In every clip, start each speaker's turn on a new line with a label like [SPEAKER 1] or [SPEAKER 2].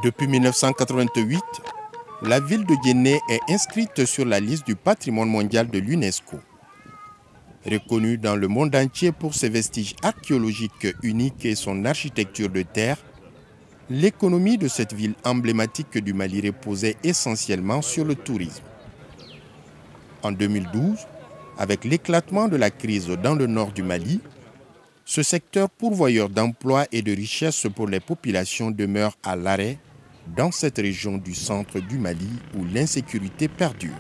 [SPEAKER 1] Depuis 1988, la ville de Djenné est inscrite sur la liste du patrimoine mondial de l'UNESCO. Reconnue dans le monde entier pour ses vestiges archéologiques uniques et son architecture de terre, l'économie de cette ville emblématique du Mali reposait essentiellement sur le tourisme. En 2012, avec l'éclatement de la crise dans le nord du Mali, ce secteur pourvoyeur d'emplois et de richesses pour les populations demeure à l'arrêt dans cette région du centre du Mali où l'insécurité perdure.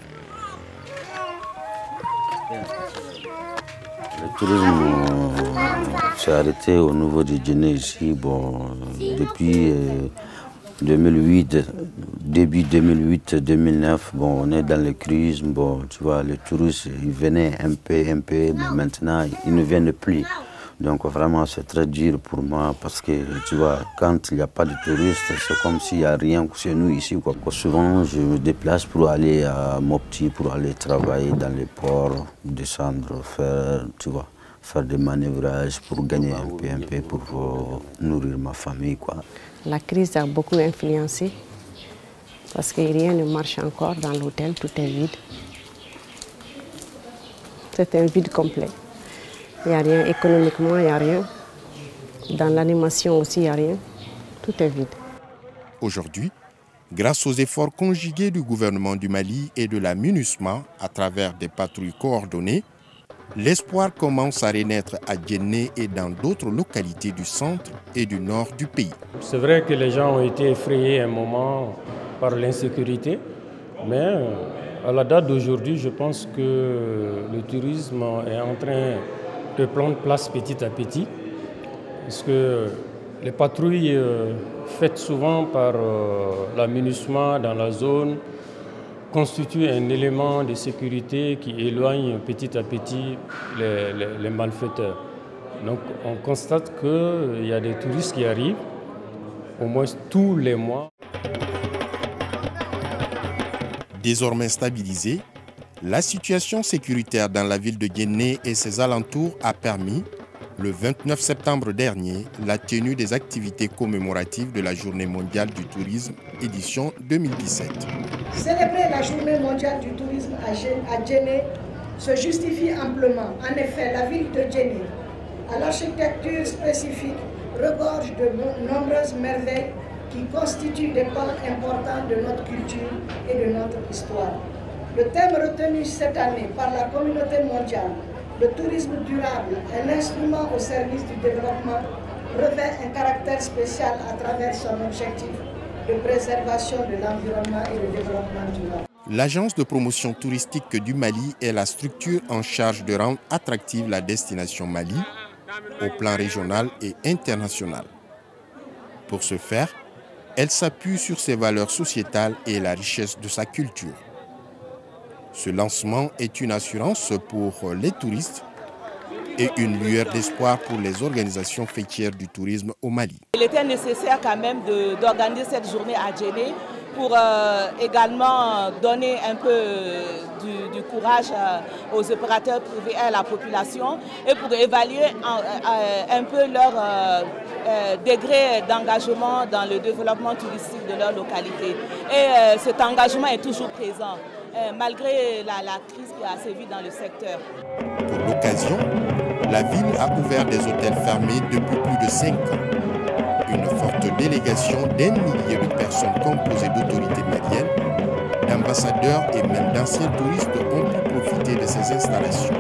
[SPEAKER 2] Le tourisme s'est arrêté au niveau de Djenné ici depuis 2008, début 2008-2009. On est dans le crise. Tu vois, les touristes, ils venaient un peu, mais maintenant, ils ne viennent plus. Donc vraiment, c'est très dur pour moi parce que, tu vois, quand il n'y a pas de touristes, c'est comme s'il n'y a rien chez nous ici, quoi. Souvent, je me déplace pour aller à Mopti, pour aller travailler dans les ports, descendre, faire des manœuvrages pour gagner un peu pour nourrir ma famille, quoi.
[SPEAKER 3] La crise a beaucoup influencé parce que rien ne marche encore dans l'hôtel, tout est vide. C'est un vide complet. Il n'y a rien économiquement, il n'y a rien. Dans l'animation aussi, il n'y a rien. Tout est vide.
[SPEAKER 1] Aujourd'hui, grâce aux efforts conjugués du gouvernement du Mali et de la MINUSMA à travers des patrouilles coordonnées, l'espoir commence à renaître à Djenné et dans d'autres localités du centre et du nord du pays.
[SPEAKER 4] C'est vrai que les gens ont été effrayés un moment par l'insécurité, mais à la date d'aujourd'hui, je pense que le tourisme est en train de prendre place petit à petit, parce que les patrouilles faites souvent par la MINUSMA dans la zone constituent un élément de sécurité qui éloigne petit à petit les malfaiteurs. Donc on constate qu'il y a des touristes qui arrivent au moins tous les mois.
[SPEAKER 1] Désormais stabilisée, la situation sécuritaire dans la ville de Djenné et ses alentours a permis, le 29 septembre dernier, la tenue des activités commémoratives de la Journée mondiale du tourisme, édition 2017.
[SPEAKER 5] Célébrer la Journée mondiale du tourisme à Djenné se justifie amplement. En effet, la ville de Djenné, à l'architecture spécifique, regorge de nombreuses merveilles qui constituent des pans importants de notre culture et de notre histoire. Le thème retenu cette année par la communauté mondiale, le tourisme durable, un instrument au service du développement, revêt un caractère spécial à travers son objectif de préservation de l'environnement et de développement durable.
[SPEAKER 1] L'agence de promotion touristique du Mali est la structure en charge de rendre attractive la destination Mali au plan régional et international. Pour ce faire, elle s'appuie sur ses valeurs sociétales et la richesse de sa culture. Ce lancement est une assurance pour les touristes et une lueur d'espoir pour les organisations fêtières du tourisme au Mali.
[SPEAKER 6] Il était nécessaire quand même d'organiser cette journée à Djenné pour également donner un peu du courage aux opérateurs privés et à la population et pour évaluer un peu leur degré d'engagement dans le développement touristique de leur localité. Et cet engagement est toujours présent, malgré la crise qui a sévi dans le secteur.
[SPEAKER 1] Pour l'occasion, la ville a ouvert des hôtels fermés depuis plus de 5 ans. Une forte délégation d'1 millier de personnes composées d'autorités maliennes, d'ambassadeurs et même d'anciens touristes ont pu profiter de ces installations.